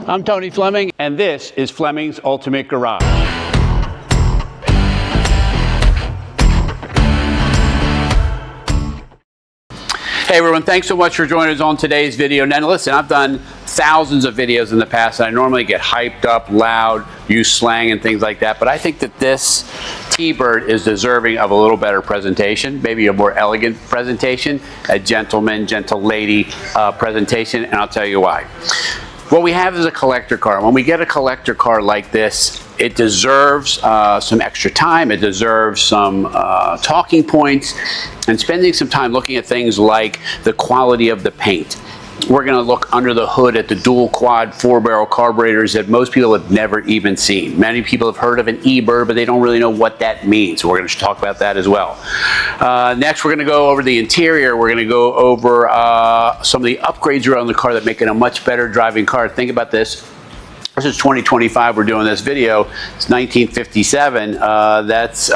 I'm Tony Fleming, and this is Fleming's Ultimate Garage. Hey everyone, thanks so much for joining us on today's video. Now listen, I've done thousands of videos in the past, and I normally get hyped up, loud, use slang and things like that, but I think that this T-Bird is deserving of a little better presentation, maybe a more elegant presentation, a gentleman, gentle lady presentation, and I'll tell you why. What we have is a collector car. When we get a collector car like this, it deserves some extra time. It deserves some talking points and spending some time looking at things like the quality of the paint. We're going to look under the hood at the dual quad 4-barrel carburetors that most people have never even seen. Many people have heard of an E-Bird, but they don't really know what that means. So we're going to talk about that as well. Next, we're going to go over the interior. We're going to go over some of the upgrades around the car that make it a much better driving car. Think about this. This is 2025, we're doing this video. It's 1957. That's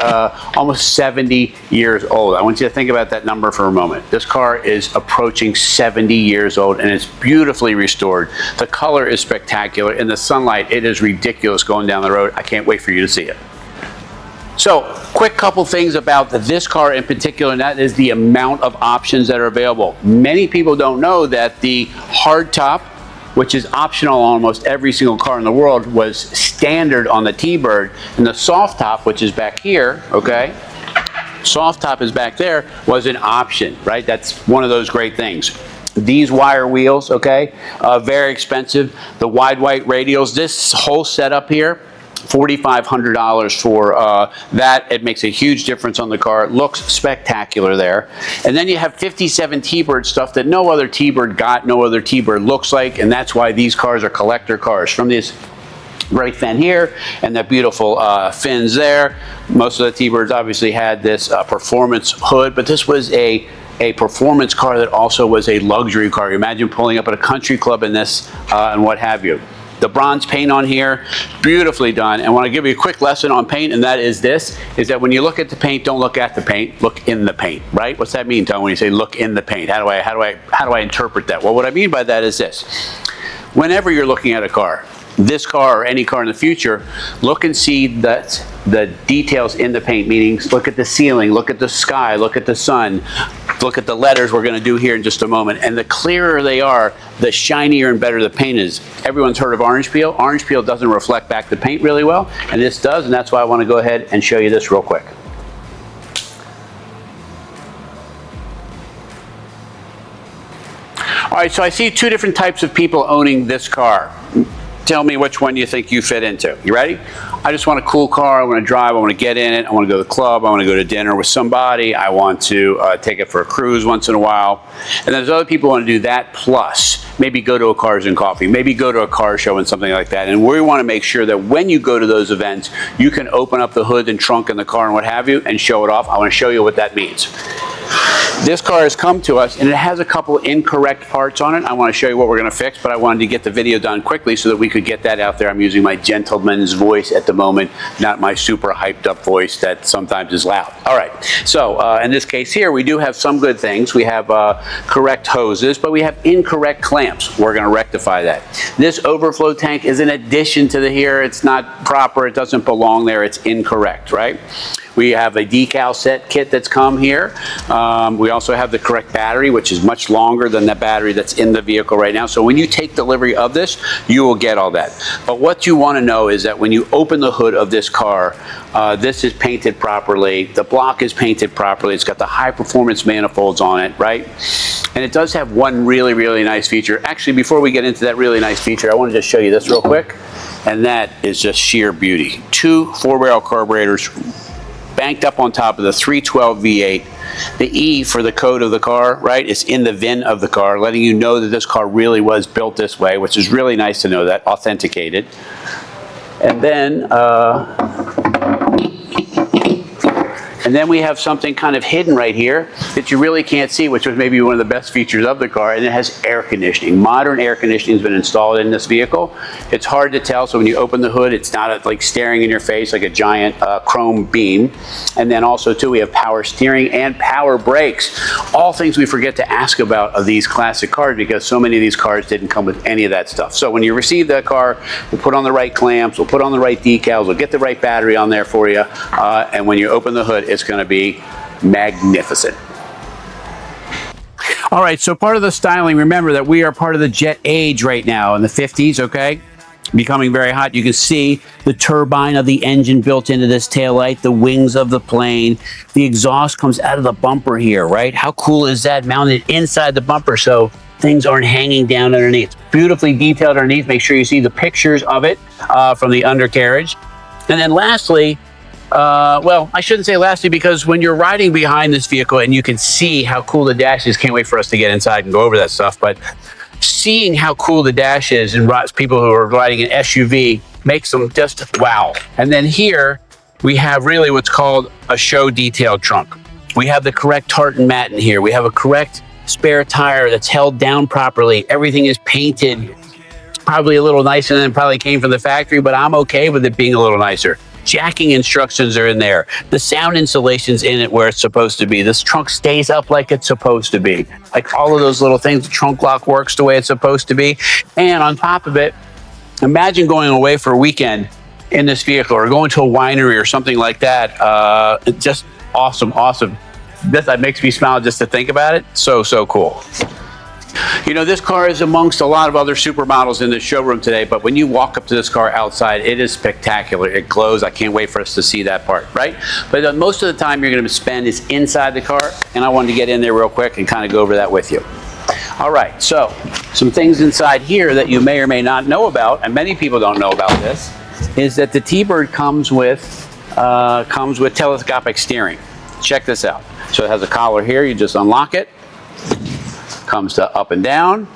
almost 70 years old. I want you to think about that number for a moment. This car is approaching 70 years old, and it's beautifully restored. The color is spectacular. In the sunlight, it is ridiculous going down the road. I can't wait for you to see it. So, quick couple things about this car in particular, and that is the amount of options that are available. Many people don't know that the hardtop, which is optional on almost every single car in the world, was standard on the T-Bird, and the soft top, which is back here, okay, soft top is back there, was an option, right? That's one of those great things. These wire wheels, okay, very expensive. The wide white radials, this whole setup here, $4,500 for that. It makes a huge difference on the car. It looks spectacular there. And then you have 57 T-Bird stuff that no other T-Bird got, no other T-Bird looks like, and that's why these cars are collector cars. From this great fin here and that beautiful fins there. Most of the T-Birds obviously had this performance hood, but this was a performance car that also was a luxury car. You imagine pulling up at a country club in this and what have you. The bronze paint on here, beautifully done. And I want to give you a quick lesson on paint, and that is this, is that when you look at the paint, don't look at the paint, look in the paint, right? What's that mean, Tony, when you say look in the paint? How do I interpret that? Well, what I mean by that is this. Whenever you're looking at a car, this car or any car in the future, look and see that the details in the paint, meaning look at the ceiling, look at the sky, look at the sun, look at the letters we're going to do here in just a moment. And the clearer they are, the shinier and better the paint is. Everyone's heard of orange peel. Orange peel doesn't reflect back the paint really well, and this does, and that's why I want to go ahead and show you this real quick. All right, so I see two different types of people owning this car. Tell me which one you think you fit into. You ready? I just want a cool car. I want to drive. I want to get in it. I want to go to the club. I want to go to dinner with somebody. I want to take it for a cruise once in a while. And there's other people who want to do that plus maybe go to a Cars and Coffee, maybe go to a car show and something like that. And we want to make sure that when you go to those events, you can open up the hood and trunk in the car and what have you and show it off. I want to show you what that means. This car has come to us and it has a couple incorrect parts on it. I want to show you what we're going to fix, but I wanted to get the video done quickly so that we could get that out there. I'm using my gentleman's voice at the moment, not my super hyped up voice that sometimes is loud. All right, so in this case here, we do have some good things. We have correct hoses, but we have incorrect clamps. We're going to rectify that. This overflow tank is an addition to the here. It's not proper. It doesn't belong there. It's incorrect, right? We have a decal set kit that's come here. We also have the correct battery, which is much longer than the battery that's in the vehicle right now. So when you take delivery of this, you will get all that. But what you want to know is that when you open the hood of this car, this is painted properly. The block is painted properly. It's got the high performance manifolds on it, right? And it does have one really, really nice feature. Actually, before we get into that really nice feature, I want to just show you this real quick. And that is just sheer beauty. Two 4-barrel carburetors banked up on top of the 312 V8. The E for the code of the car, right, is in the VIN of the car, letting you know that this car really was built this way, which is really nice to know that, authenticated. And then, And then we have something kind of hidden right here that you really can't see, which was maybe one of the best features of the car, and it has air conditioning. Modern air conditioning has been installed in this vehicle. It's hard to tell, so when you open the hood, it's not like staring in your face like a giant chrome beam. And then also too, we have power steering and power brakes. All things we forget to ask about of these classic cars because so many of these cars didn't come with any of that stuff. So when you receive that car, we'll put on the right clamps, we'll put on the right decals, we'll get the right battery on there for you, and when you open the hood, it's going to be magnificent. All right, so part of the styling, remember that we are part of the jet age right now in the 50s, okay? Becoming very hot. You can see the turbine of the engine built into this taillight, the wings of the plane. The exhaust comes out of the bumper here, right? How cool is that? Mounted inside the bumper so things aren't hanging down underneath. Beautifully detailed underneath. Make sure you see the pictures of it from the undercarriage. And then lastly, well, I shouldn't say lastly, because when you're riding behind this vehicle and you can see how cool the dash is, can't wait for us to get inside and go over that stuff, but seeing how cool the dash is and people who are riding an SUV makes them just wow. And then here we have really what's called a show detail trunk. We have the correct tartan mat in here. We have a correct spare tire that's held down properly. Everything is painted probably a little nicer than it probably came from the factory, but I'm okay with it being a little nicer. Jacking instructions are in there. The sound insulation's in it where it's supposed to be. This trunk stays up like it's supposed to be. Like all of those little things, the trunk lock works the way it's supposed to be. And on top of it, imagine going away for a weekend in this vehicle or going to a winery or something like that. Just awesome, awesome. That makes me smile just to think about it. So, so cool. You know, this car is amongst a lot of other supermodels in the showroom today, but when you walk up to this car outside, it is spectacular. It glows. I can't wait for us to see that part, right? But most of the time you're going to spend is inside the car, and I wanted to get in there real quick and kind of go over that with you. All right, so some things inside here that you may or may not know about, and many people don't know about this, is that the T-Bird comes with telescopic steering. Check this out. So it has a collar here. You just unlock it. Comes to up and down,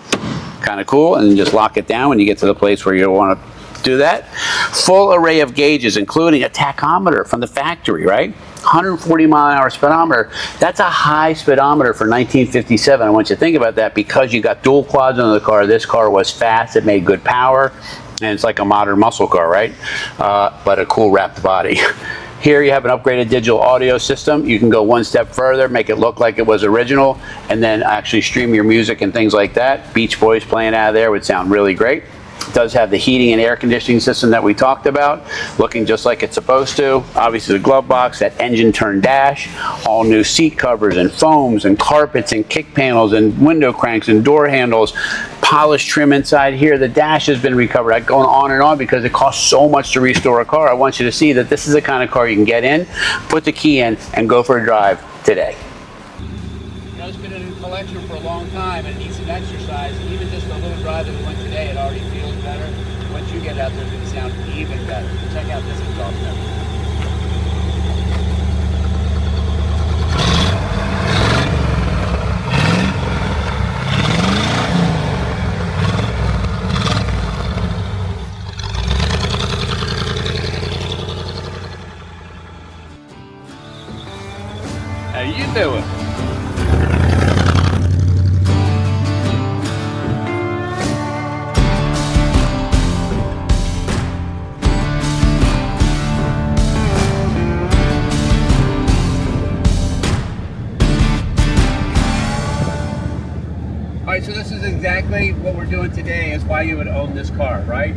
kind of cool, and then just lock it down when you get to the place where you want to do that. Full array of gauges, including a tachometer from the factory, right? 140 mile an hour speedometer. That's a high speedometer for 1957. I want you to think about that because you got dual quads on the car. This car was fast, it made good power, and it's like a modern muscle car, right? But a cool wrapped body. Here you have an upgraded digital audio system. You can go one step further, make it look like it was original, and then actually stream your music and things like that. Beach Boys playing out of there would sound really great. It does have the heating and air conditioning system that we talked about, looking just like it's supposed to. Obviously the glove box, that engine turn dash, all new seat covers and foams and carpets and kick panels and window cranks and door handles, polished trim inside here. The dash has been recovered. I'm going on and on because it costs so much to restore a car. I want you to see that this is the kind of car you can get in, put the key in, and go for a drive today. You know, it's been in collection for a long time and it needs some exercise. Even just a little drive that we went today, it already feels better. Once you get out there, it's going to sound even better. Check out this exhaust note. How you doing? Alright, so this is exactly what we're doing today is why you would own this car, right?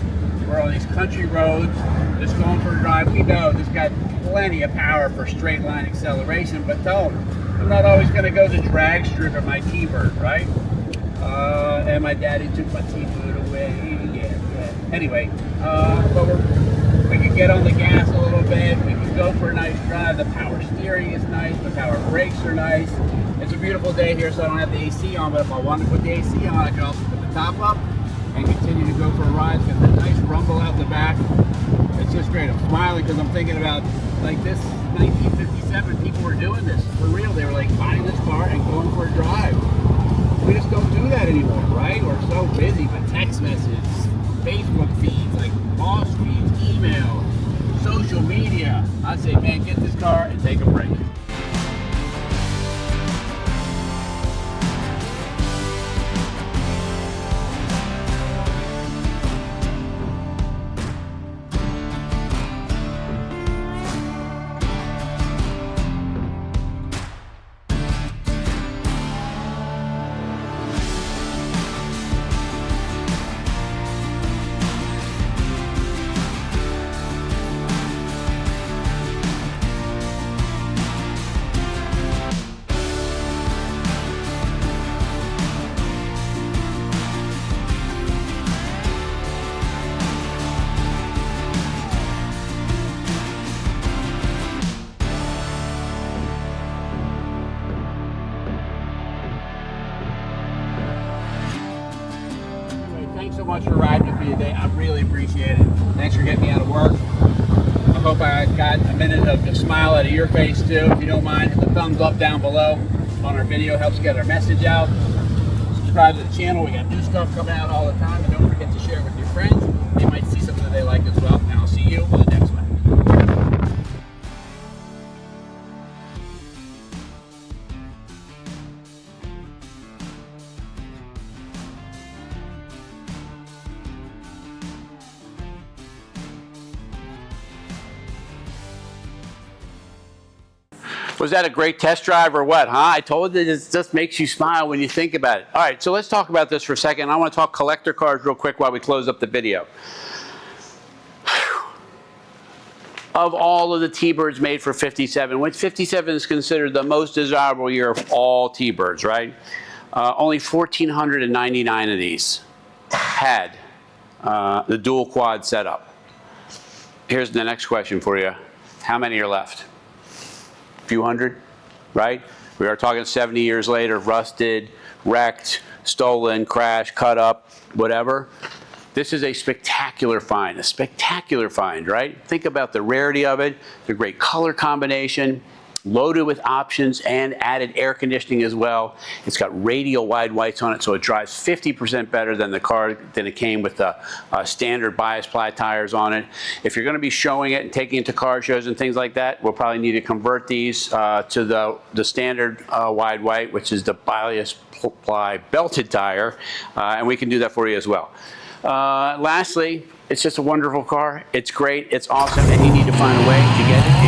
We're on these country roads, just going for a drive. We know this got plenty of power for straight line acceleration, but don't. I'm not always going to go the drag strip of my T-Bird, right? And my daddy took my T-Bird away. Yeah. Anyway, but we can get on the gas a little bit. We can go for a nice drive. The power steering is nice. The power brakes are nice. It's a beautiful day here, so I don't have the AC on, but if I wanted to put the AC on, I could also put the top up and continue to go for a ride. It's got that nice rumble out the back. It's just great. I'm smiling because I'm thinking about, like, this 1957, people were doing this for real. They were like buying this car and going for a drive. We just don't do that anymore, right? We're so busy with text messages, Facebook feeds, like boss feeds, email, social media. I say, man, get this car and take a break. so much for riding with me today. I really appreciate it. Thanks for getting me out of work. I hope I got a minute of a smile out of your face too. If you don't mind, hit the thumbs up down below on our video. Helps get our message out. Subscribe to the channel. We got new stuff coming out all the time. And don't forget to share with your friends. They might see something that they like as well. And I'll see you on the next one. Was that a great test drive or what, huh? I told you it just makes you smile when you think about it. All right, so let's talk about this for a second. I want to talk collector cars real quick while we close up the video. Of all of the T-Birds made for 57, which 57 is considered the most desirable year of all T-Birds, right? Only 1,499 of these had the dual quad setup. Here's the next question for you. How many are left? Few hundred, right? We are talking 70 years later, rusted, wrecked, stolen, crashed, cut up, whatever. This is a spectacular find, right? Think about the rarity of it, the great color combination, loaded with options and added air conditioning as well. It's got radial wide whites on it, so it drives 50% better than the car than it came with the standard bias ply tires on it. If you're going to be showing it and taking it to car shows and things like that, we'll probably need to convert these to the standard wide white, which is the bias ply belted tire, and we can do that for you as well. Lastly, it's just a wonderful car. It's great. It's awesome, and you need to find a way to get it.